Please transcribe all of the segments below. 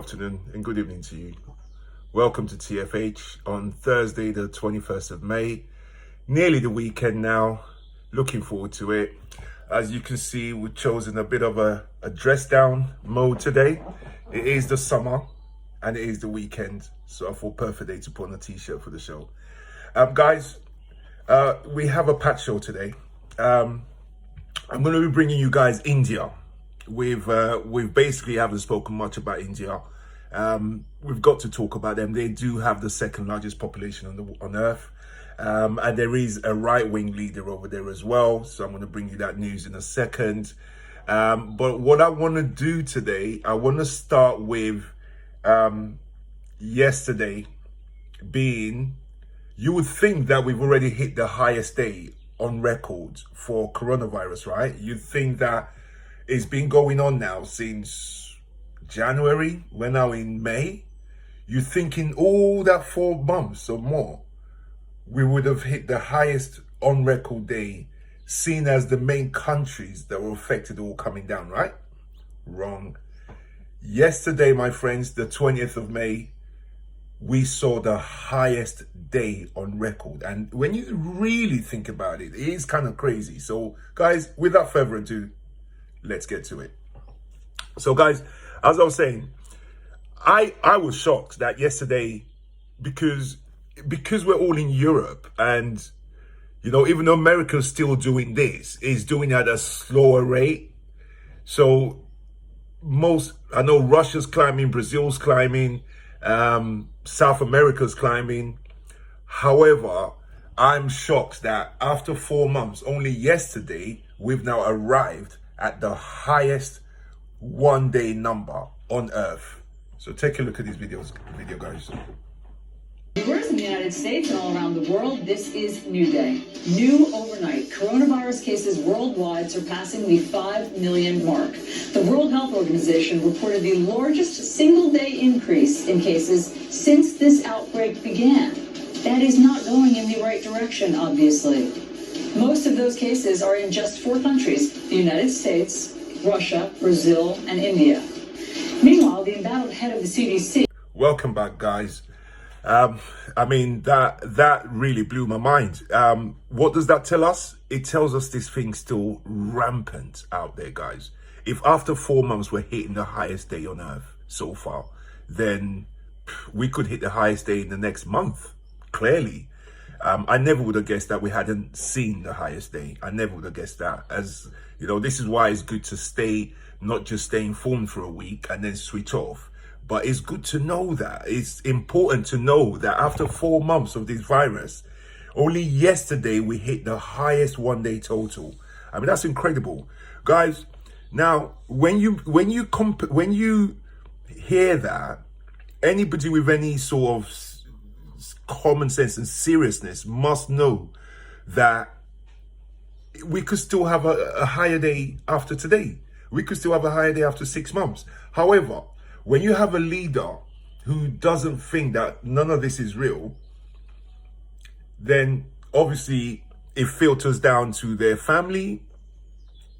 afternoon and good evening to you. Welcome to TFH on Thursday, the 21st of May. Nearly the weekend now. Looking forward to it. As you can see, we've chosen a bit of a dress down mode today. It is the summer and it is the weekend, so I thought perfect day to put on a t-shirt for the show. Guys, we have a packed show today. I'm going to be bringing you guys India. We've basically haven't spoken much about India. We've got to talk about them. They do have the second largest population on Earth. And there is a right-wing leader over there as well. So I'm going to bring you that news in a second. But what I want to do today, I want to start with yesterday being, you would think that we've already hit the highest day on record for coronavirus, right? You'd think that it's been going on now since January. We're now in May. You're thinking all that 4 months or more, we would have hit the highest on record day, seen as the main countries that were affected all coming down, right? Wrong. Yesterday, my friends, the 20th of May, we saw the highest day on record. And when you really think about it, it is kind of crazy. So guys, without further ado, let's get to it. So guys, as I was saying, I was shocked that yesterday, because we're all in Europe, and you know, even though America's still doing this, is doing at a slower rate. So I know Russia's climbing, Brazil's climbing, South America's climbing. However, I'm shocked that after 4 months, only yesterday, we've now arrived at the highest one-day number on Earth. So take a look at these video guys. Viewers in the United States and all around the world, this is New Day. New overnight, coronavirus cases worldwide surpassing the 5 million mark. The World Health Organization reported the largest single-day increase in cases since this outbreak began. That is not going in the right direction, obviously. Most of those cases are in just 4 countries: the United States, Russia, Brazil, and India. Meanwhile, the embattled head of the CDC... Welcome back, guys. I mean, that really blew my mind. What does that tell us? It tells us this thing's still rampant out there, guys. If after 4 months we're hitting the highest day on Earth so far, then we could hit the highest day in the next month, clearly. I never would have guessed that we hadn't seen the highest day. I never would have guessed that. As you know, this is why it's good to not just stay informed for a week and then switch off. But it's good to know that. It's important to know that after 4 months of this virus, only yesterday we hit the highest one-day total. I mean, that's incredible, guys. Now, when you hear that, anybody with any sort of common sense and seriousness must know that we could still have a higher day after today. We could still have a higher day after 6 months. However, when you have a leader who doesn't think that none of this is real, then obviously it filters down to their family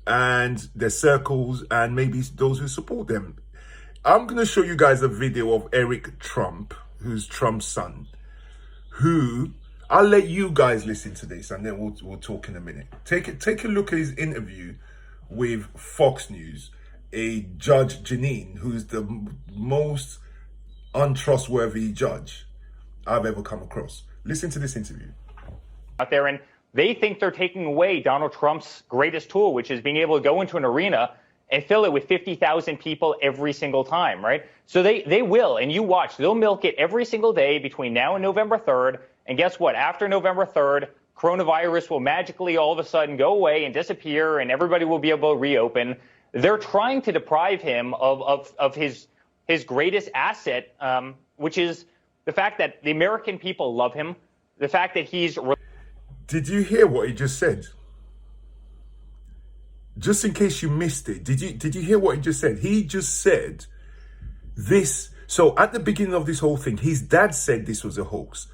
and their circles and maybe those who support them. I'm going to show you guys a video of Eric Trump, who's Trump's son, who, I'll let you guys listen to this and then we'll talk in a minute. Take a look at his interview with Fox News. A Judge Janine, who's the most untrustworthy judge I've ever come across. Listen to this interview. Out there, and they think they're taking away Donald Trump's greatest tool, which is being able to go into an arena and fill it with 50,000 people every single time, right? So they will, and you watch, they'll milk it every single day between now and November 3rd. And guess what? After November 3rd, coronavirus will magically all of a sudden go away and disappear, and everybody will be able to reopen. They're trying to deprive him of his greatest asset, which is the fact that the American people love him, the fact that he's... Did you hear what he just said? Just in case you missed it, did you hear what he just said? He just said this. So at the beginning of this whole thing, his dad said this was a hoax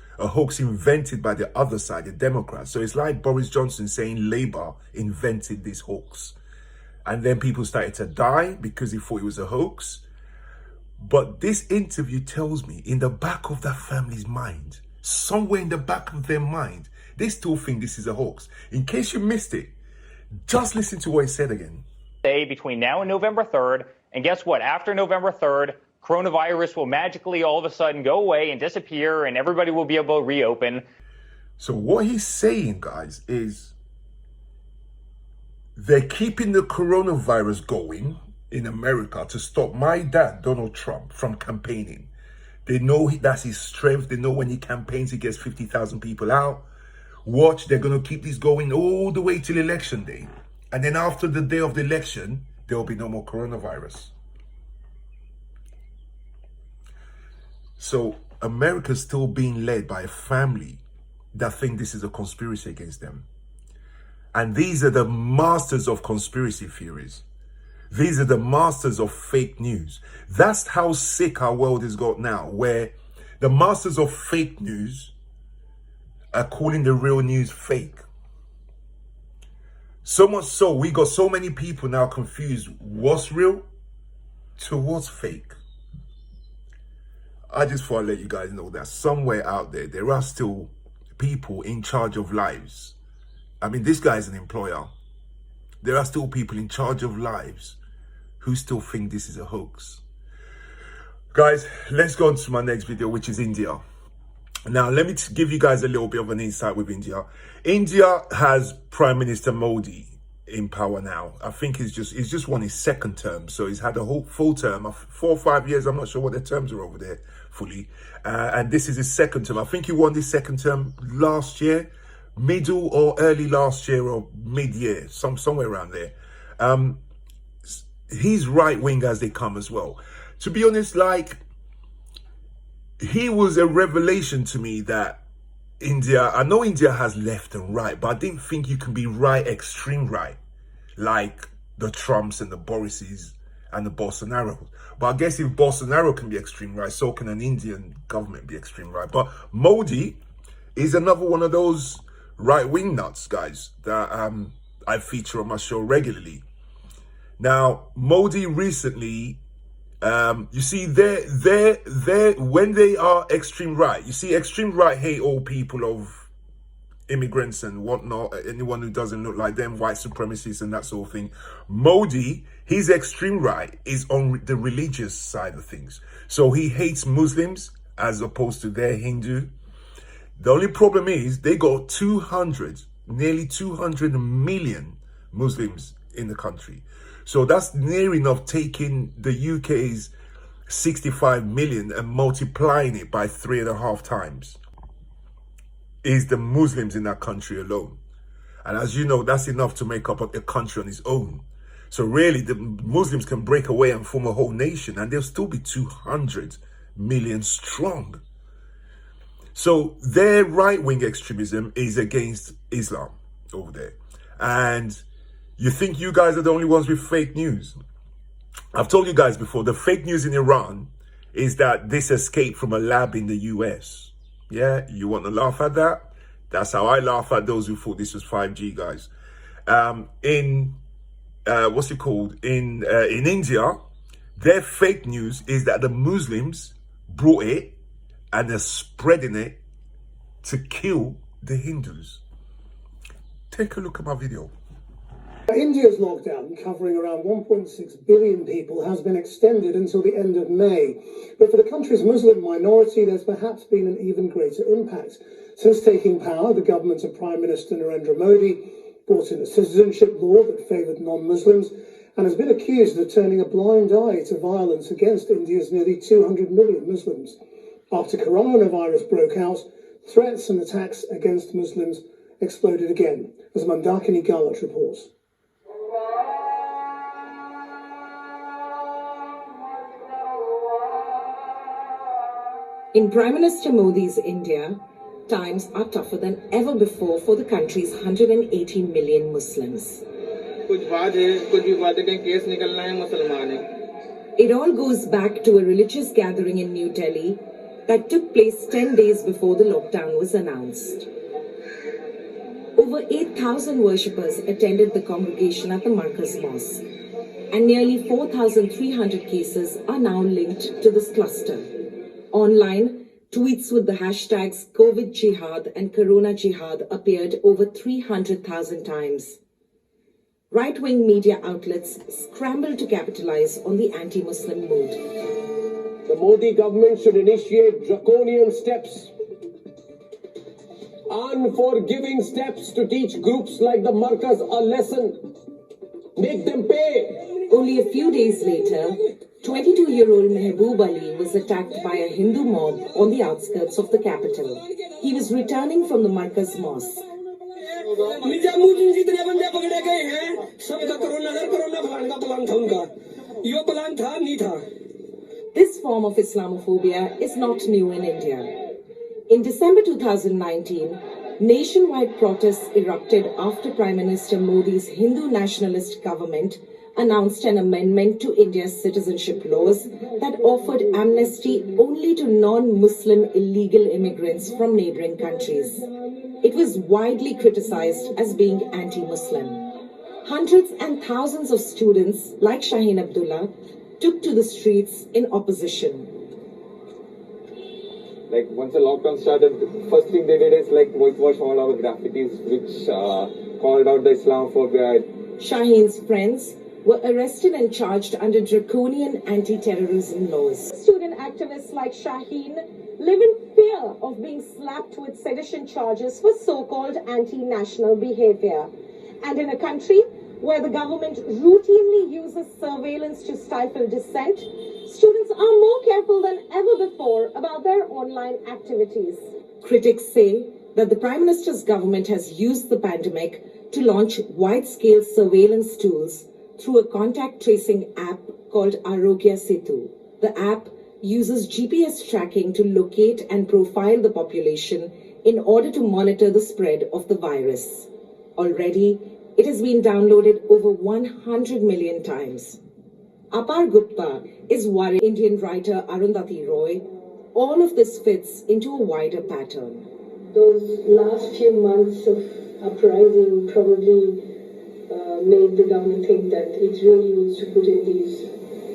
invented by the other side, the Democrats. So it's like Boris Johnson saying Labour invented this hoax. And then people started to die because he thought it was a hoax. But this interview tells me in the back of that family's mind, somewhere in the back of their mind, they still think this is a hoax. In case you missed it, just listen to what he said again. Between now and November 3rd, and guess what? After November 3rd, coronavirus will magically all of a sudden go away and disappear, and everybody will be able to reopen. So what he's saying, guys, is they're keeping the coronavirus going in America to stop my dad, Donald Trump, from campaigning. They know that's his strength. They know when he campaigns, he gets 50,000 people out. Watch, they're going to keep this going all the way till election day. And then after the day of the election, there will be no more coronavirus. So America's still being led by a family that think this is a conspiracy against them. And these are the masters of conspiracy theories. These are the masters of fake news. That's how sick our world has got now, where the masters of fake news are calling the real news fake. So much so, we got so many people now confused what's real to what's fake. I just thought I'd let you guys know that somewhere out there, there are still people in charge of lives. I mean, this guy's an employer. There are still people in charge of lives who still think this is a hoax. Guys, let's go on to my next video, which is India. Now, let me give you guys a little bit of an insight with India. India has Prime Minister Modi in power now. I think he's just won his second term. So he's had a whole full term of 4 or 5 years. I'm not sure what their terms are over there fully. And this is his second term. I think he won this second term last year, middle or early last year or mid-year, somewhere around there. He's right-wing as they come as well. To be honest, like, he was a revelation to me that India, I know India has left and right, but I didn't think you can be right, extreme right, like the Trumps and the Borises and the Bolsonaros. But I guess if Bolsonaro can be extreme right, so can an Indian government be extreme right. But Modi is another one of those right-wing nuts, guys, that I feature on my show regularly. Now, Modi recently, you see, when they are extreme right, you see, extreme right hate all people of immigrants and whatnot, anyone who doesn't look like them, white supremacists and that sort of thing. Modi, his extreme right is on the religious side of things. So he hates Muslims as opposed to their Hindu. The only problem is they got nearly 200 million Muslims in the country. So that's near enough taking the UK's 65 million and multiplying it by 3.5 times. Is the Muslims in that country alone. And as you know, that's enough to make up a country on its own. So really, the Muslims can break away and form a whole nation, and they'll still be 200 million strong. So their right-wing extremism is against Islam over there. And you think you guys are the only ones with fake news. I've told you guys before, the fake news in Iran is that this escaped from a lab in the US. Yeah, you want to laugh at that? That's how I laugh at those who thought this was 5G, guys. What's it called? In India, their fake news is that the Muslims brought it and they're spreading it to kill the Hindus. Take a look at my video. India's lockdown, covering around 1.6 billion people, has been extended until the end of May. But for the country's Muslim minority, there's perhaps been an even greater impact. Since taking power, the government of Prime Minister Narendra Modi brought in a citizenship law that favoured non-Muslims and has been accused of turning a blind eye to violence against India's nearly 200 million Muslims. After coronavirus broke out, threats and attacks against Muslims exploded again, as Mandakini Galat reports. In Prime Minister Modi's India, times are tougher than ever before for the country's 180 million Muslims. It all goes back to a religious gathering in New Delhi that took place 10 days before the lockdown was announced. Over 8,000 worshippers attended the congregation at the Markaz Mosque. and nearly 4,300 cases are now linked to this cluster. Online, tweets with the hashtags COVID Jihad and Corona Jihad appeared over 300,000 times. Right-wing media outlets scrambled to capitalize on the anti-Muslim mood. The Modi government should initiate draconian steps, unforgiving steps to teach groups like the Markaz a lesson. Make them pay. Only a few days later, 22-year-old Mehboob Ali was attacked by a Hindu mob on the outskirts of the capital. He was returning from the Markaz Mosque. This form of Islamophobia is not new in India. In December 2019, nationwide protests erupted after Prime Minister Modi's Hindu nationalist government announced an amendment to India's citizenship laws that offered amnesty only to non-Muslim illegal immigrants from neighboring countries. It was widely criticized as being anti-Muslim. Hundreds and thousands of students, like Shaheen Abdullah, took to the streets in opposition. Like once the lockdown started, the first thing they did is like whitewash all our graffitis which called out the Islamophobia. Shaheen's friends were arrested and charged under draconian anti-terrorism laws. Student activists like Shaheen live in fear of being slapped with sedition charges for so-called anti-national behavior. And in a country where the government routinely uses surveillance to stifle dissent, students are more careful than ever before about their online activities. Critics say that the Prime Minister's government has used the pandemic to launch wide-scale surveillance tools through a contact tracing app called Arogya Setu. The app uses GPS tracking to locate and profile the population in order to monitor the spread of the virus. Already, it has been downloaded over 100 million times. Apar Gupta is worried. Indian writer Arundhati Roy. All of this fits into a wider pattern. Those last few months of uprising probably made the government think that it really needs to put in these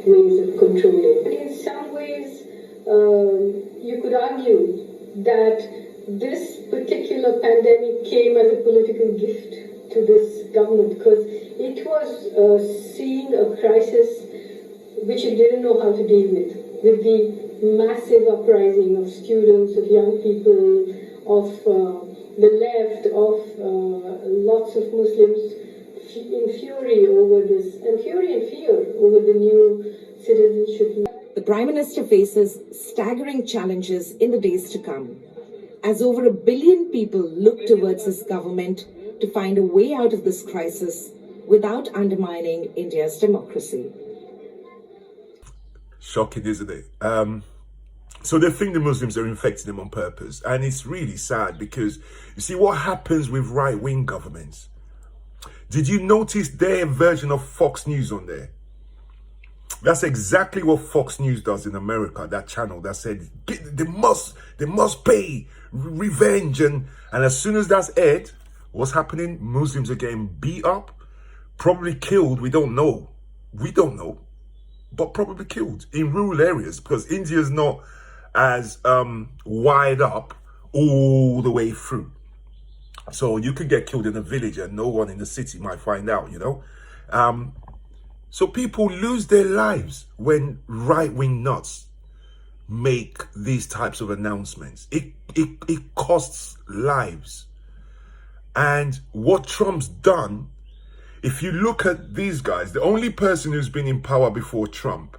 ways of controlling. In some ways, you could argue that this particular pandemic came as a political gift to this government because it was seeing a crisis which it didn't know how to deal with the massive uprising of students, of young people, of the left, of lots of Muslims in fury over this, and fury and fear over the new citizenship. The Prime Minister faces staggering challenges in the days to come, as over 1 billion people look towards this government to find a way out of this crisis without undermining India's democracy. Shocking, isn't it? So they think the Muslims are infecting them on purpose. And it's really sad because you see what happens with right-wing governments. Did you notice their version of Fox News on there? That's exactly what Fox News does in America, that channel that said they must pay revenge. And as soon as that's aired, what's happening? Muslims are getting beat up, probably killed. We don't know, but probably killed in rural areas because India is not as wired up all the way through. So you could get killed in a village and no one in the city might find out, you know. So people lose their lives when right-wing nuts make these types of announcements. It costs lives. And what Trump's done, if you look at these guys, the only person who's been in power before Trump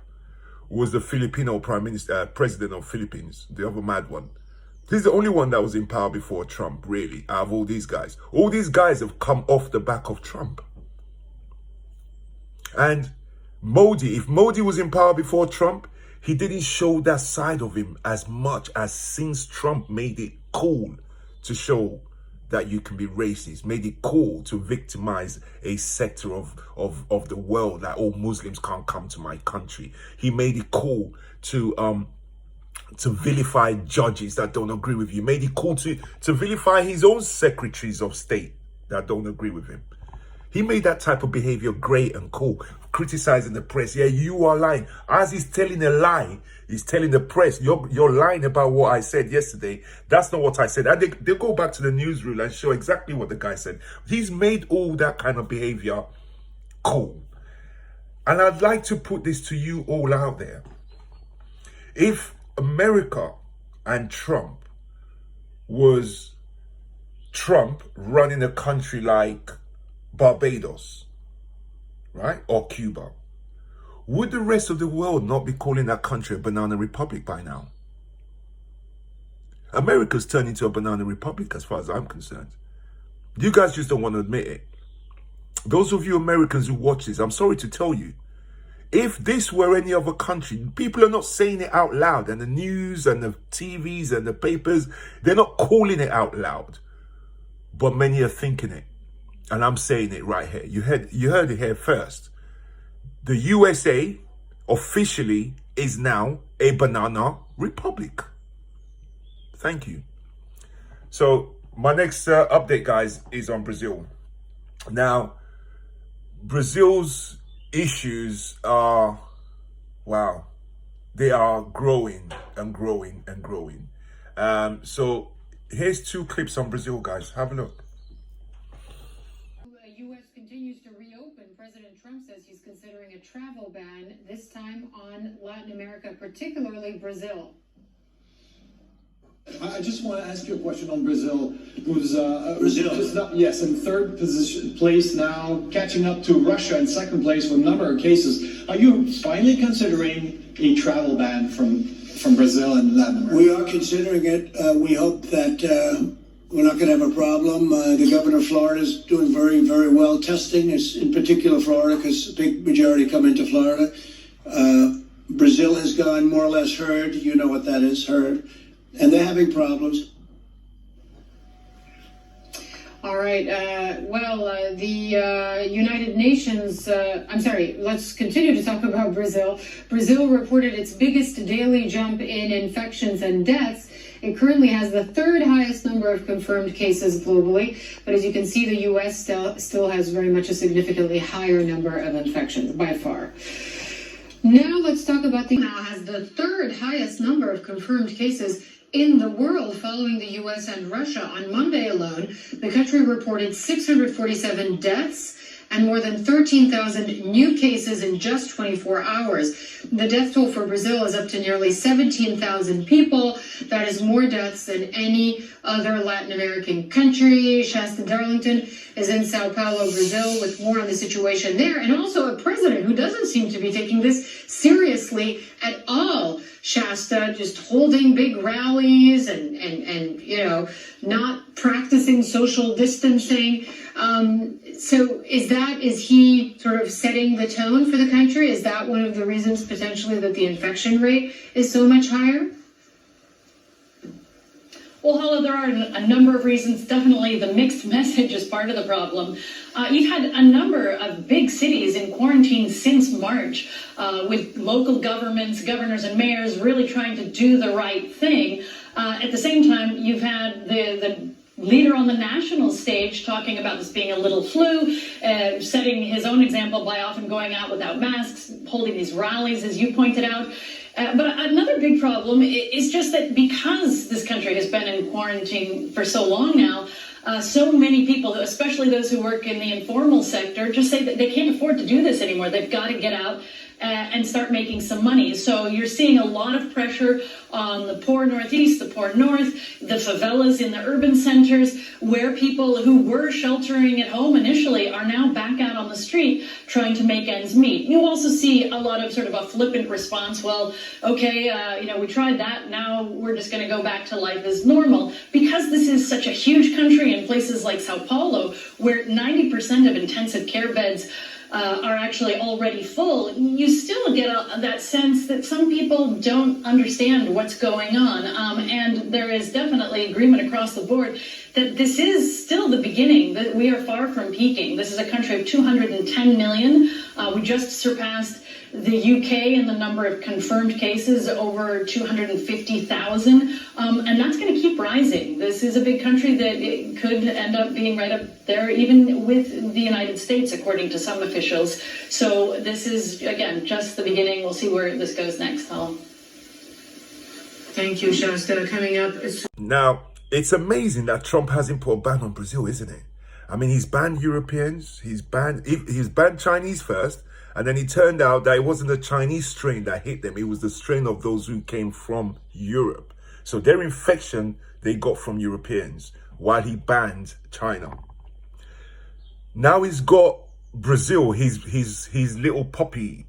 was the Filipino president of Philippines, the other mad one. He's the only one that was in power before Trump, really, out of all these guys. All these guys have come off the back of Trump. And Modi, if Modi was in power before Trump, he didn't show that side of him as much as since Trump made it cool to show that you can be racist, made it cool to victimize a sector of the world, that all Muslims can't come to my country. He made it cool to vilify judges that don't agree with you. Made it cool to vilify his own secretaries of state that don't agree with him. He made that type of behavior great and cool, criticizing the press. Yeah, you are lying. As he's telling a lie, he's telling the press, you're lying about what I said yesterday. That's not what I said. And they go back to the newsreel and show exactly what the guy said. He's made all that kind of behavior cool. And I'd like to put this to you all out there. If America and Trump was Trump running a country like Barbados, right, or Cuba, would the rest of the world not be calling that country a banana republic by now? America's turned into a banana republic as far as I'm concerned. You guys just don't want to admit it. Those of you Americans who watch this, I'm sorry to tell you, if this were any other country, people are not saying it out loud, and the news and the TVs and the papers, they're not calling it out loud, but many are thinking it. And I'm saying it right here. You heard it here first. The USA officially is now a banana republic. Thank you. So my next update, guys, is on Brazil. Now, Brazil's issues are, wow, they are growing and growing and growing. So here's 2 clips on Brazil, guys. Have a look. U.S. continues to reopen. President Trump says he's considering a travel ban, this time on Latin America, particularly Brazil. I just want to ask you a question on Brazil, who's Yes, in third place now, catching up to Russia in second place with a number of cases. Are you finally considering a travel ban from Brazil and Latin America? We are considering it. We hope that we're not going to have a problem. The governor of Florida is doing very, very well testing, in particular Florida, because a big majority come into Florida. Brazil has gone more or less herd. You know what that is, herd. And they're having problems. All right. The United Nations, let's continue to talk about Brazil. Brazil reported its biggest daily jump in infections and deaths. It currently has the 3rd highest number of confirmed cases globally. But as you can see, the U.S. still has very much a significantly higher number of infections by far. Now let's talk about now has the 3rd highest number of confirmed cases in the world, following the U.S. and Russia. On Monday alone, the country reported 647 deaths and more than 13,000 new cases in just 24 hours. The death toll for Brazil is up to nearly 17,000 people. That is more deaths than any other Latin American country. Shasta Darlington is in Sao Paulo, Brazil, with more on the situation there, and also a president who doesn't seem to be taking this seriously at all. Shasta just holding big rallies and not practicing social distancing. So is he sort of setting the tone for the country? Is that one of the reasons potentially that the infection rate is so much higher? Well, Hala, there are a number of reasons. Definitely the mixed message is part of the problem. You've had a number of big cities in quarantine since March, with local governments, governors and mayors really trying to do the right thing. At the same time, you've had the leader on the national stage talking about this being a little flu, setting his own example by often going out without masks, holding these rallies, as you pointed out. But another big problem is just that because this country has been in quarantine for so long now, so many people, especially those who work in the informal sector, just say that they can't afford to do this anymore. They've got to get out and start making some money. So you're seeing a lot of pressure on the poor Northeast, the poor North, the favelas in the urban centers, where people who were sheltering at home initially are now back out on the street trying to make ends meet. You also see a lot of sort of a flippant response. Well, okay, we tried that. Now we're just going to go back to life as normal. Because this is such a huge country in places like Sao Paulo, where 90% of intensive care beds are actually already full, you still get that sense that some people don't understand what's going on. And there is definitely agreement across the board that this is still the beginning, that we are far from peaking. This is a country of 210 million. We just surpassed The UK and the number of confirmed cases over 250,000, and that's going to keep rising. This is a big country that it could end up being right up there, even with the United States, according to some officials. So this is, again, just the beginning. We'll see where this goes next. Thank you, Shasta. Coming up. Now, it's amazing that Trump hasn't put a ban on Brazil, isn't it? I mean, he's banned Europeans, he's banned Chinese first, and then it turned out that it wasn't the Chinese strain that hit them, it was the strain of those who came from Europe. So their infection they got from Europeans, while he banned China. Now he's got Brazil, his little puppy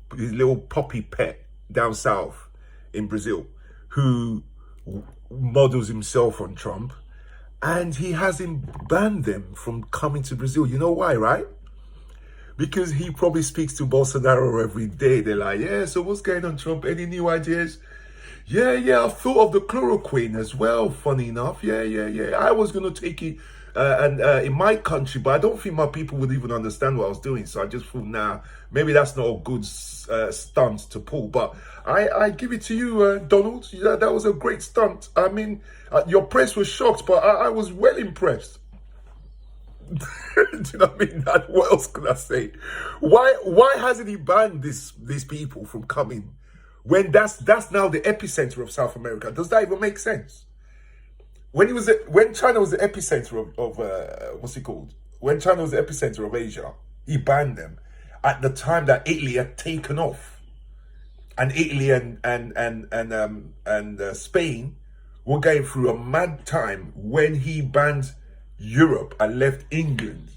pet down south in Brazil, who models himself on Trump, and he hasn't banned them from coming to Brazil. You know why, right? Because he probably speaks to Bolsonaro every day. They're like, yeah, so what's going on, Trump? Any new ideas? Yeah, I've thought of the chloroquine as well, funny enough. Yeah. I was going to take it in my country, but I don't think my people would even understand what I was doing. So I just thought, nah, maybe that's not a good stunt to pull. But I give it to you, Donald. That was a great stunt. I mean, your press was shocked, but I was well impressed. Do you know what I mean? What else could I say? Why hasn't he banned these people from coming when that's now the epicenter of South America? Does that even make sense? When China was the epicenter of what's it called? When China was the epicenter of Asia, he banned them at the time that Italy had taken off, and Italy and Spain were going through a mad time when he banned Europe and left England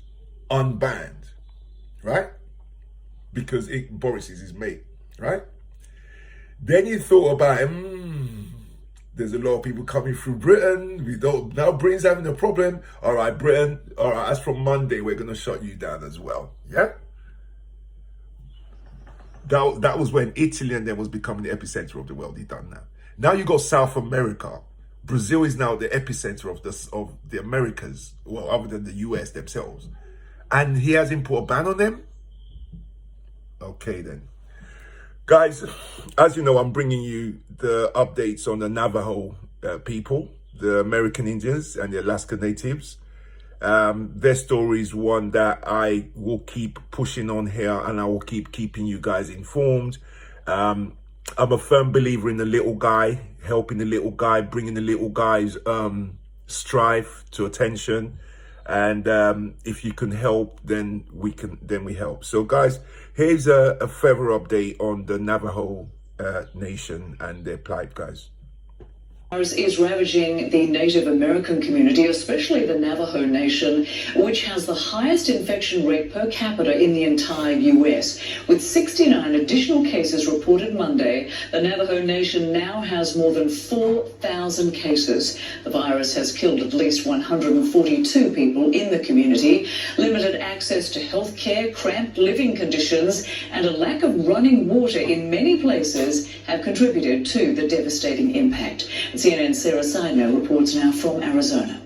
unbanned, right? Because Boris is his mate, right? Then he thought about, there's a lot of people coming through Britain. Now Britain's having a problem. All right, Britain. All right, as from Monday, we're going to shut you down as well. Yeah? That was when Italy and then was becoming the epicenter of the world. He done that. Now you got South America. Brazil is now the epicenter of the Americas, well, other than the US themselves. And he hasn't put a ban on them? Okay, then. Guys, as you know, I'm bringing you the updates on the Navajo people, the American Indians and the Alaska Natives. Their story is one that I will keep pushing on here, and I will keep keeping you guys informed. I'm a firm believer in the little guy, helping the little guy, bringing the little guy's strife to attention. And if you can help, then we help. So guys, here's a further update on the Navajo nation and their plight, guys. Is ravaging the Native American community, especially the Navajo Nation, which has the highest infection rate per capita in the entire U.S. With 69 additional cases reported Monday, the Navajo Nation now has more than 4,000 cases. The virus has killed at least 142 people in the community. Limited access to health care, cramped living conditions, and a lack of running water in many places have contributed to the devastating impact. CNN's Sarah Sino reports now from Arizona.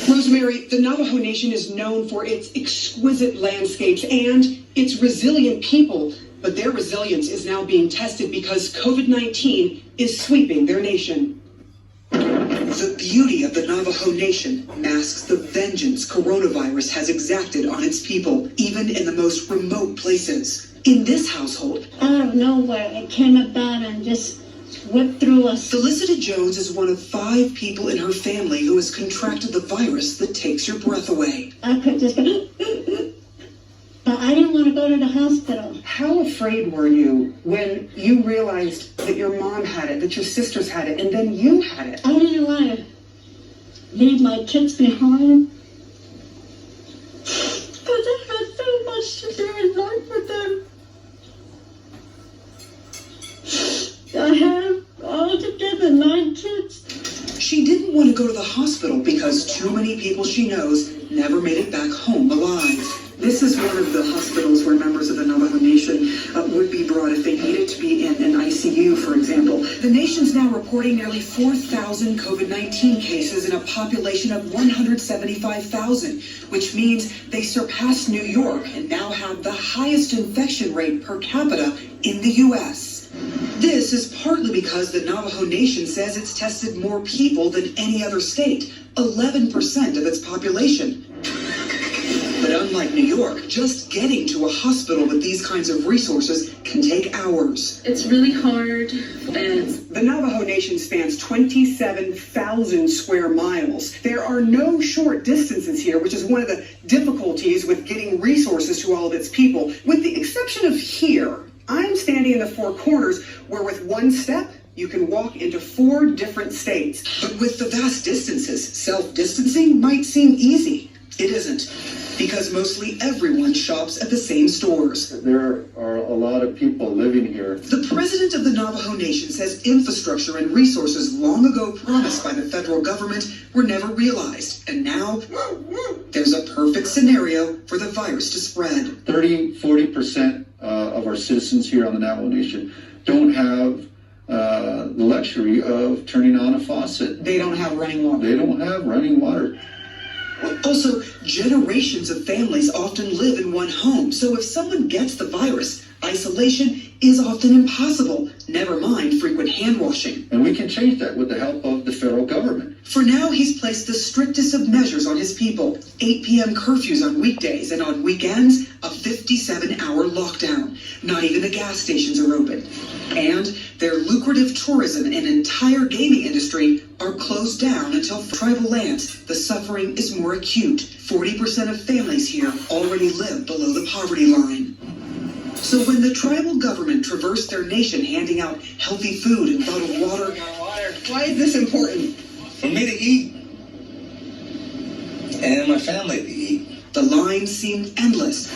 Rosemary, the Navajo Nation is known for its exquisite landscapes and its resilient people, but their resilience is now being tested because COVID-19 is sweeping their nation. The beauty of the Navajo Nation masks the vengeance coronavirus has exacted on its people, even in the most remote places. In this household, out of nowhere, it came about and just whipped through us. Felicity Jones is one of 5 people in her family who has contracted the virus that takes your breath away. I could just go, but I didn't want to go to the hospital. How afraid were you when you realized that your mom had it, that your sisters had it, and then you had it? I didn't want to leave my kids behind. Because I had so much to do in life with them. I have altogether 9 kids. She didn't want to go to the hospital because too many people she knows never made it back home alive. This is one of the hospitals where members of the Navajo Nation would be brought if they needed to be in an ICU, for example. The nation's now reporting nearly 4,000 COVID-19 cases in a population of 175,000, which means they surpassed New York and now have the highest infection rate per capita in the U.S. This is partly because the Navajo Nation says it's tested more people than any other state, 11% of its population. But unlike New York, just getting to a hospital with these kinds of resources can take hours. It's really hard. The Navajo Nation spans 27,000 square miles. There are no short distances here, which is one of the difficulties with getting resources to all of its people. With the exception of here, I'm standing in the Four Corners, where with one step, you can walk into 4 different states. But with the vast distances, self-distancing might seem easy. It isn't, because mostly everyone shops at the same stores. There are a lot of people living here. The president of the Navajo Nation says infrastructure and resources long ago promised by the federal government were never realized. And now there's a perfect scenario for the virus to spread. 40% of our citizens here on the Navajo Nation don't have the luxury of turning on a faucet. They don't have running water. They don't have running water. Also, generations of families often live in one home, so if someone gets the virus, isolation is often impossible, never mind frequent hand washing. And we can change that with the help of the federal government. For now, he's placed the strictest of measures on his people. 8 p.m. curfews on weekdays, and on weekends, a 57-hour lockdown. Not even the gas stations are open. And their lucrative tourism and entire gaming industry are closed down until tribal lands. The suffering is more acute. 40% of families here already live below the poverty line. So when the tribal government traversed their nation handing out healthy food and bottled water, why is this important? For me to eat, and my family to eat. The lines seemed endless.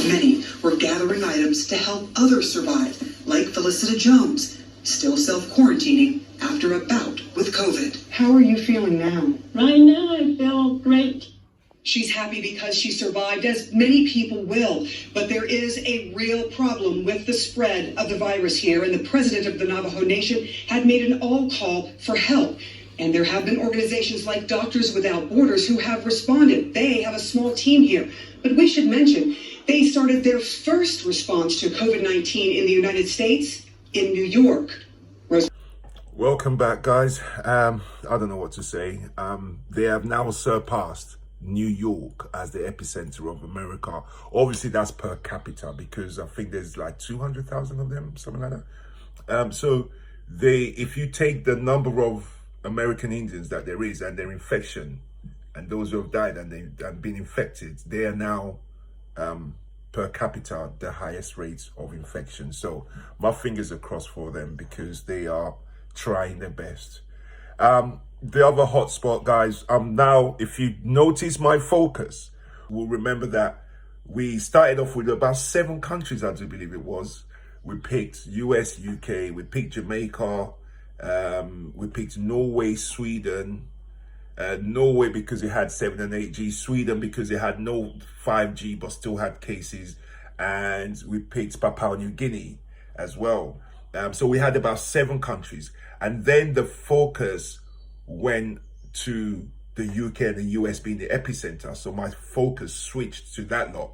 Many were gathering items to help others survive, like Felicita Jones, still self-quarantining after a bout with COVID. How are you feeling now? Right now, I feel great. She's happy because she survived, as many people will. But there is a real problem with the spread of the virus here, and the president of the Navajo Nation had made an all-call for help. And there have been organizations like Doctors Without Borders who have responded. They have a small team here. But we should mention, they started their first response to COVID-19 in the United States in New York. Welcome back, guys. I don't know what to say. They have now surpassed New York as the epicenter of America. Obviously, that's per capita, because I think there's like 200,000 of them, something like that. So if you take the number of American Indians that there is and their infection, and those who have died and they have been infected, they are now per capita the highest rates of infection. So my fingers are crossed for them, because they are trying their best. The other hotspot, guys, now, if you notice my focus, we'll remember that we started off with about 7 countries, I do believe it was. We picked US, UK, we picked Jamaica, we picked Norway, Sweden, Norway because it had 7 and 8G, Sweden because it had no 5G but still had cases, and we picked Papua New Guinea as well. So we had about 7 countries, and then the focus went to the UK and the US being the epicenter. So my focus switched to that lot.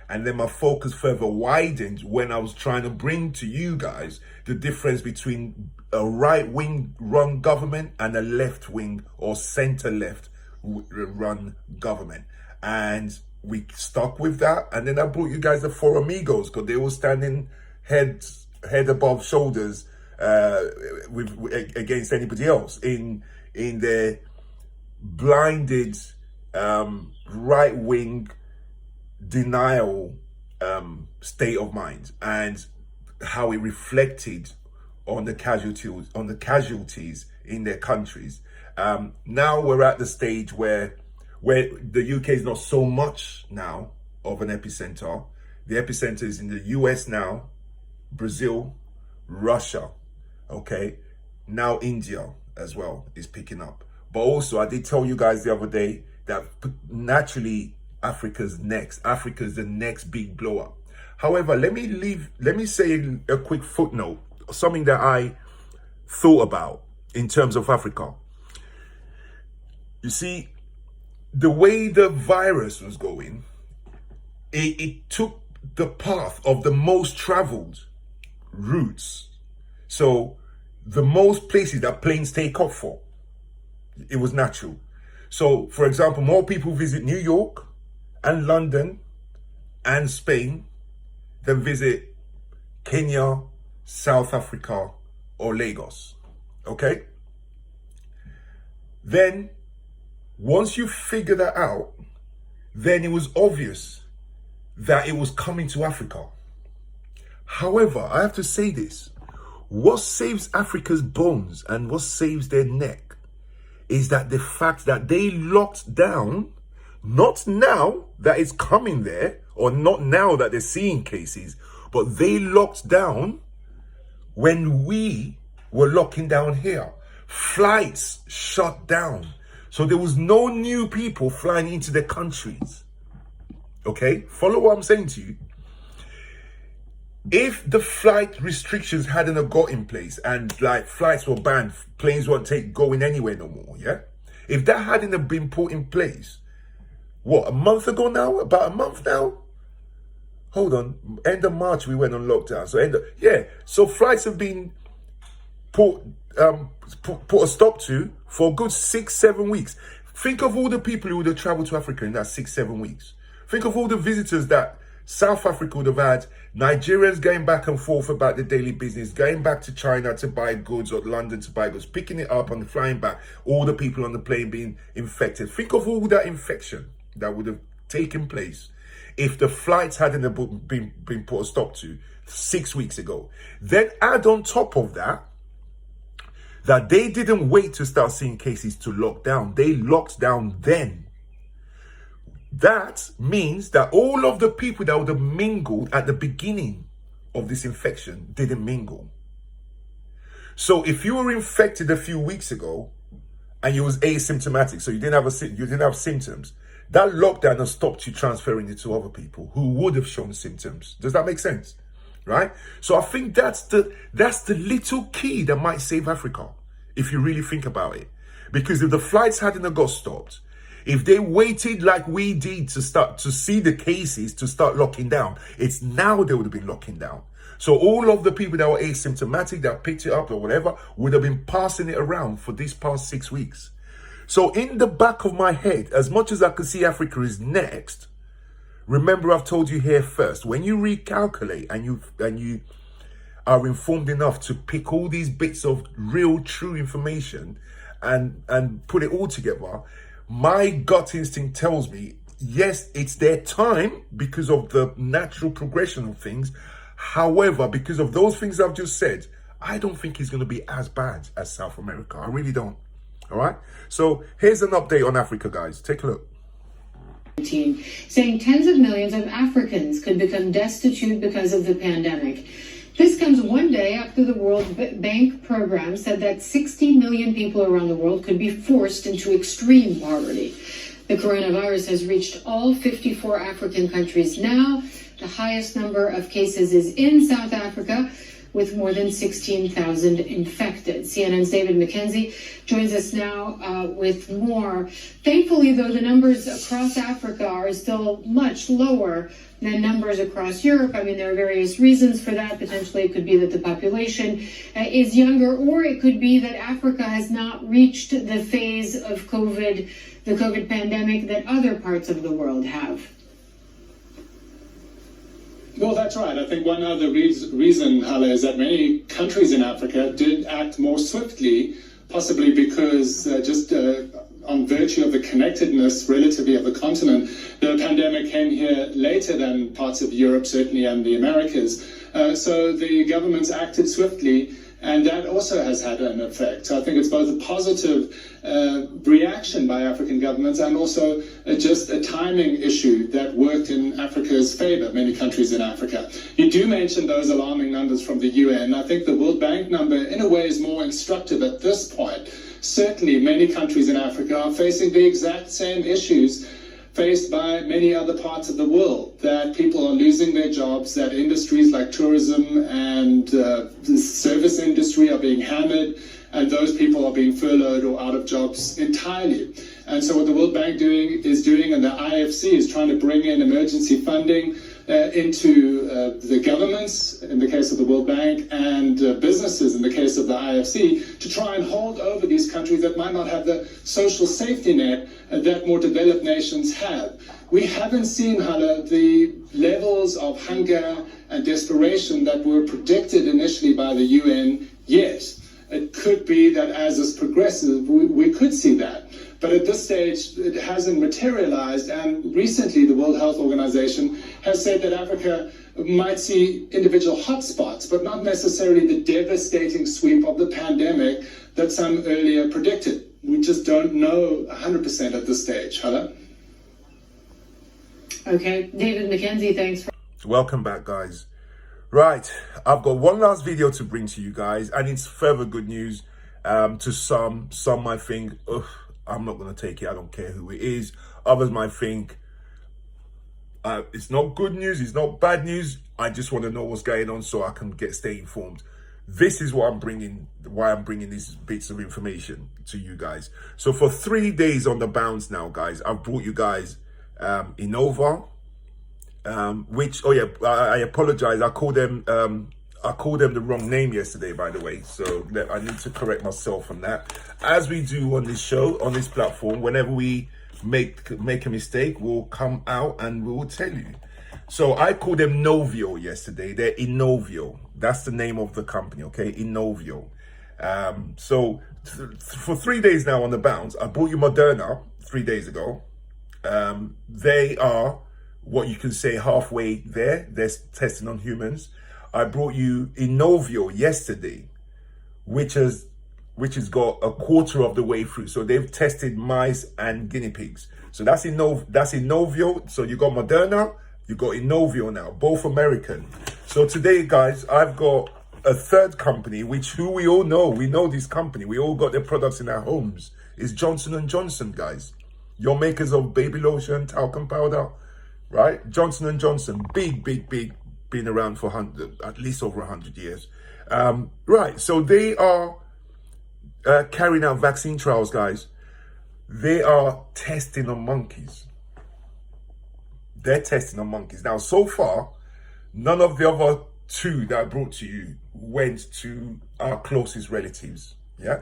And then my focus further widened when I was trying to bring to you guys the difference between a right-wing run government and a left-wing or center-left run government. And we stuck with that. And then I brought you guys the Four Amigos, because they were standing head above shoulders against anybody else in their blinded right-wing denial state of mind, and how it reflected on the casualties in their countries. Now we're at the stage where the UK is not so much now of an epicenter. The epicenter is in the US now, Brazil, Russia, okay? Now India as well is picking up. But also, I did tell you guys the other day that naturally Africa's the next big blow up. However, let me say a quick footnote, something that I thought about in terms of Africa. You see, the way the virus was going, it took the path of the most traveled routes. So the most places that planes take off for, it was natural. So, for example, more people visit New York and London and Spain than visit Kenya, South Africa, or Lagos. Okay? Then, once you figure that out, then it was obvious that it was coming to Africa. However, I have to say this. What saves Africa's bones and what saves their neck is that the fact that they locked down, not now that it's coming there, or not now that they're seeing cases, but they locked down when we were locking down here. Flights shut down. So there was no new people flying into their countries. Okay? Follow what I'm saying to you. If the flight restrictions hadn't got in place and like flights were banned, planes weren't going anywhere no more, yeah? If that hadn't been put in place, what, a month ago now? About a month now? Hold on, end of March we went on lockdown. So flights have been put a stop to for a good 6-7 weeks. Think of all the people who would have traveled to Africa in that 6-7 weeks. Think of all the visitors that South Africa would have had, Nigerians going back and forth about the daily business, going back to China to buy goods or London to buy goods, picking it up and flying back, all the people on the plane being infected. Think of all that infection that would have taken place if the flights hadn't been put a stop to 6 weeks ago. Then add on top of that they didn't wait to start seeing cases to lock down. They locked down then. That means that all of the people that would have mingled at the beginning of this infection didn't mingle. So if you were infected a few weeks ago and you was asymptomatic, so you didn't have symptoms, that lockdown has stopped you transferring it to other people who would have shown symptoms. Does that make sense? Right? So I think that's the little key that might save Africa, if you really think about it. Because if the flights hadn't got stopped, if they waited like we did to start to see the cases to start locking down, it's now they would have been locking down. So all of the people that were asymptomatic, that picked it up or whatever, would have been passing it around for these past 6 weeks. So in the back of my head, as much as I can see Africa is next, remember I've told you here first, when you recalculate and you are informed enough to pick all these bits of real, true information and put it all together, my gut instinct tells me, yes, it's their time because of the natural progression of things. However, because of those things I've just said, I don't think it's going to be as bad as South America. I really don't. All right. So here's an update on Africa, guys. Take a look. Saying tens of millions of Africans could become destitute because of the pandemic. This comes one day after the World Bank program said that 60 million people around the world could be forced into extreme poverty. The coronavirus has reached all 54 African countries now. The highest number of cases is in South Africa, with more than 16,000 infected. CNN's David McKenzie joins us now with more. Thankfully, though, the numbers across Africa are still much lower than numbers across Europe. I mean, there are various reasons for that. Potentially, it could be that the population is younger, or it could be that Africa has not reached the phase of the COVID pandemic that other parts of the world have. Well, that's right. I think one other reason, Hala, is that many countries in Africa did act more swiftly, possibly because on virtue of the connectedness relatively of the continent, the pandemic came here later than parts of Europe, certainly, and the Americas. So the governments acted swiftly, and that also has had an effect. So I think it's both a positive reaction by African governments and also just a timing issue that worked in Africa's favor, many countries in Africa. You do mention those alarming numbers from the UN. I think the World Bank number, in a way, is more instructive at this point. Certainly, many countries in Africa are facing the exact same issues faced by many other parts of the world, that people are losing their jobs, that industries like tourism and the service industry are being hammered, and those people are being furloughed or out of jobs entirely. And so what the World Bank is doing, and the IFC is trying to bring in emergency funding into the governments, in the case of the World Bank, and businesses, in the case of the IFC, to try and hold over these countries that might not have the social safety net that more developed nations have. We haven't seen, Hala, the levels of hunger and desperation that were predicted initially by the UN yet. It could be that as this progresses, we could see that. But at this stage, it hasn't materialized. And recently, the World Health Organization has said that Africa might see individual hotspots, but not necessarily the devastating sweep of the pandemic that some earlier predicted. We just don't know 100% at this stage. Hala? Okay, David McKenzie, thanks. Welcome back, guys. Right, I've got one last video to bring to you guys, and it's further good news to some. Some might think, ugh, I'm not going to take it. I don't care who it is. Others might think it's not good news. It's not bad news. I just want to know what's going on so I can stay informed. This is what I'm bringing, why I'm bringing these bits of information to you guys. So for 3 days on the bounce now, guys, I've brought you guys Innova, which, oh yeah, I apologize. I called them the wrong name yesterday, by the way. So I need to correct myself on that. As we do on this show, on this platform, whenever we make a mistake, we'll come out and we'll tell you. So I called them Novio yesterday. They're Innovio. That's the name of the company, okay? Innovio. So for 3 days now on the bounce, I brought you Moderna 3 days ago. They are what you can say halfway there. They're testing on humans. I brought you Innovio yesterday, which has got a quarter of the way through. So they've tested mice and guinea pigs. So that's Innovio. So you got Moderna, you got Innovio now, both American. So today, guys, I've got a third company, who we all know. We know this company. We all got their products in our homes. It's Johnson & Johnson, guys. Your makers of baby lotion, talcum powder, right? Johnson & Johnson, big, been around for at least over 100 years. Right, so they are carrying out vaccine trials, guys. They are testing on monkeys. They're testing on monkeys. Now, so far, none of the other two that I brought to you went to our closest relatives, yeah?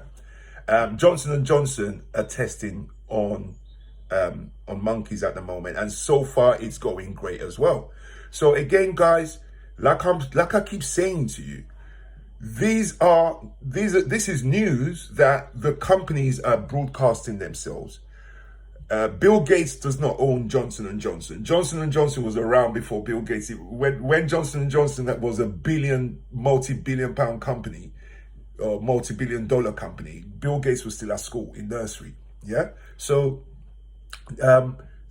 Johnson & Johnson are testing on monkeys at the moment, and so far it's going great as well. So again, guys, like I keep saying to you, this is news that the companies are broadcasting themselves. Bill Gates does not own Johnson & Johnson. Johnson & Johnson was around before Bill Gates. When Johnson & Johnson, that was a multi-billion pound company, or multi-billion dollar company, Bill Gates was still at school in nursery. Yeah. So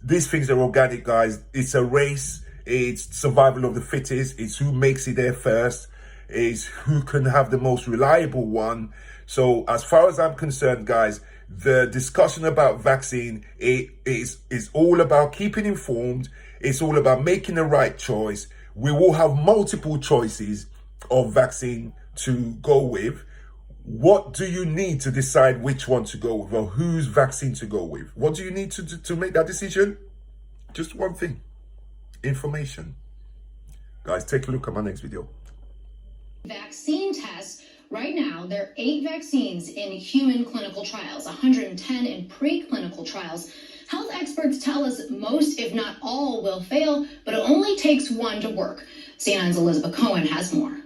these things are organic, guys. It's a race. It's survival of the fittest. It's who makes it there first. It's who can have the most reliable one. So as far as I'm concerned, guys, the discussion about vaccine is all about keeping informed. It's all about making the right choice. We will have multiple choices of vaccine to go with. What do you need to decide which one to go with, or whose vaccine to go with? What do you need to make that decision? Just one thing: information. Guys, take a look at my next video. Vaccine tests. Right now, there are 8 vaccines in human clinical trials, 110 in preclinical trials. Health experts tell us most, if not all, will fail, but it only takes one to work. CNN's Elizabeth Cohen has more.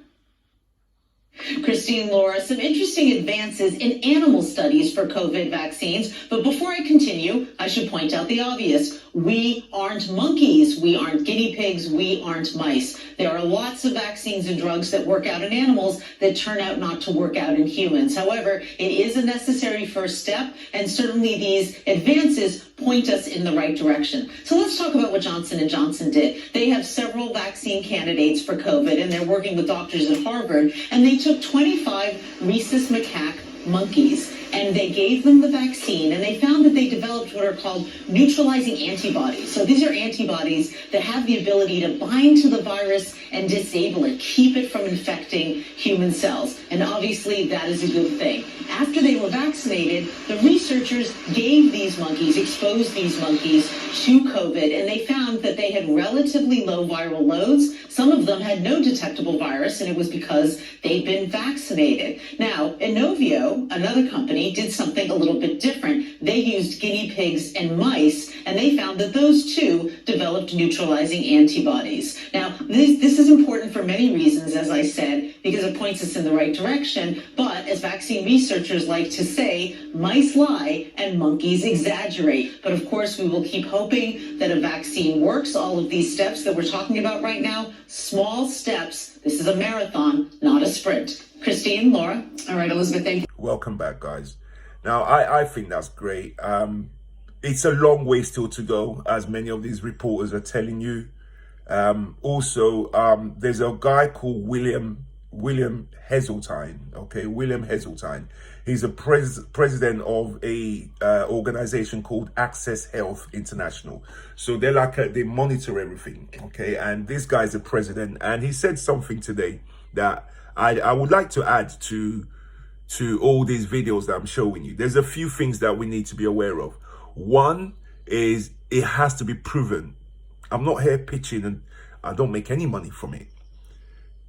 Christine, Laura, some interesting advances in animal studies for COVID vaccines. But before I continue, I should point out the obvious. We aren't monkeys. We aren't guinea pigs. We aren't mice. There are lots of vaccines and drugs that work out in animals that turn out not to work out in humans. However, it is a necessary first step, and certainly these advances point us in the right direction. So let's talk about what Johnson & Johnson did. They have several vaccine candidates for COVID, and they're working with doctors at Harvard, and they took 25 rhesus macaque monkeys, and they gave them the vaccine, and they found that they developed what are called neutralizing antibodies. So these are antibodies that have the ability to bind to the virus and disable it, keep it from infecting human cells. And obviously that is a good thing. After they were vaccinated, the researchers gave these monkeys, exposed these monkeys to COVID, and they found that they had relatively low viral loads. Some of them had no detectable virus, and it was because they'd been vaccinated. Now, Inovio, another company, did something a little bit different. They used guinea pigs and mice, and they found that those too developed neutralizing antibodies. Now, this is important for many reasons, as I said, because it points us in the right direction. But as vaccine researchers like to say, mice lie and monkeys exaggerate. But of course, we will keep hoping that a vaccine works. All of these steps that we're talking about right now, small steps. This is a marathon, not a sprint. Christine, Laura. All right, Elizabeth, thank you. Welcome back, guys. Now, I think that's great. It's a long way still to go, as many of these reporters are telling you. Also, there's a guy called William Heseltine. Okay, William Heseltine. He's a president of a organization called Access Health International. So they're like they monitor everything. Okay, and this guy's the president, and he said something today that I would like to add to all these videos that I'm showing you. There's a few things that we need to be aware of. One is it has to be proven. I'm not here pitching, and I don't make any money from it,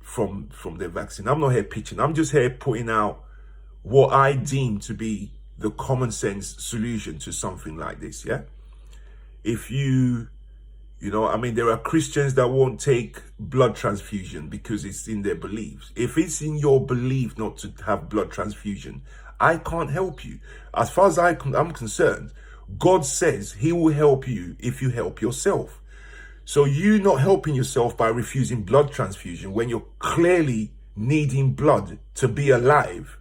from the vaccine. I'm not here pitching. I'm just here putting out what I deem to be the common sense solution to something like this. Yeah. If you know, I mean, there are Christians that won't take blood transfusion because it's in their beliefs. If it's in your belief not to have blood transfusion, I can't help you. As far as I'm concerned, God says he will help you if you help yourself. So you not helping yourself by refusing blood transfusion when you're clearly needing blood to be alive,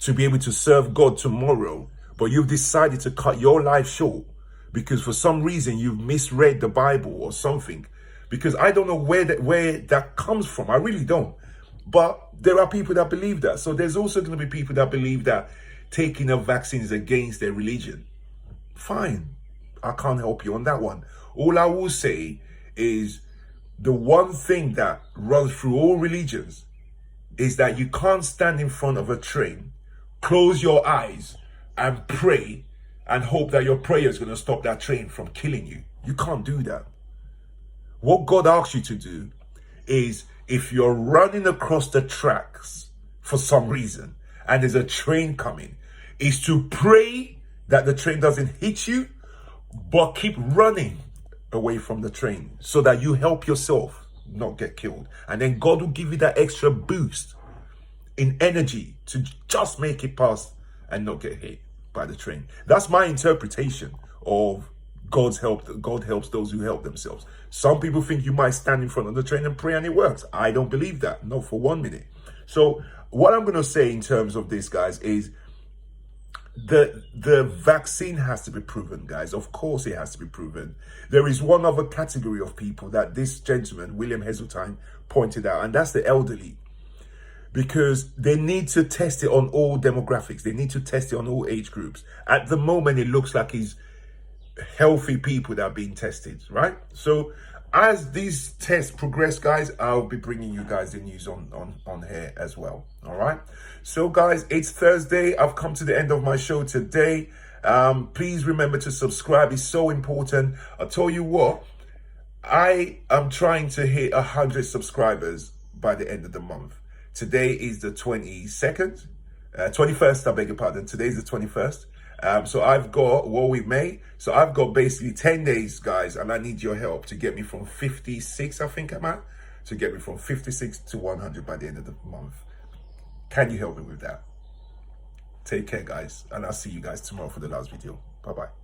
to be able to serve God tomorrow, but you've decided to cut your life short because for some reason you've misread the Bible or something. Because I don't know where that comes from. I really don't. But there are people that believe that. So there's also going to be people that believe that taking a vaccine is against their religion. Fine. I can't help you on that one. All I will say is the one thing that runs through all religions is that you can't stand in front of a train, close your eyes and pray and hope that your prayer is going to stop that train from killing you. You can't do that. What God asks you to do is, if you're running across the tracks for some reason and there's a train coming, is to pray that the train doesn't hit you, but keep running away from the train so that you help yourself not get killed. And then God will give you that extra boost in energy to just make it past and not get hit by the train. That's my interpretation of God's help. God helps those who help themselves. Some people think you might stand in front of the train and pray and it works. I don't believe that, not for 1 minute. So what I'm going to say in terms of this, guys, is the vaccine has to be proven, guys. Of course it has to be proven. There is one other category of people that this gentleman, William Heseltine, pointed out, and that's the elderly. Because they need to test it on all demographics. They need to test it on all age groups. At the moment, it looks like it's healthy people that are being tested, right? So as these tests progress, guys, I'll be bringing you guys the news on here as well. All right. So guys, it's Thursday. I've come to the end of my show today. Please remember to subscribe. It's so important. I'll tell you what, I am trying to hit 100 subscribers by the end of the month. Today is the 21st, I beg your pardon. Today's the 21st. So I've got what we made. So I've got basically 10 days, guys, and I need your help to get me from 56, I think I'm at, to get me from 56 to 100 by the end of the month. Can you help me with that? Take care, guys, and I'll see you guys tomorrow for the last video. Bye-bye.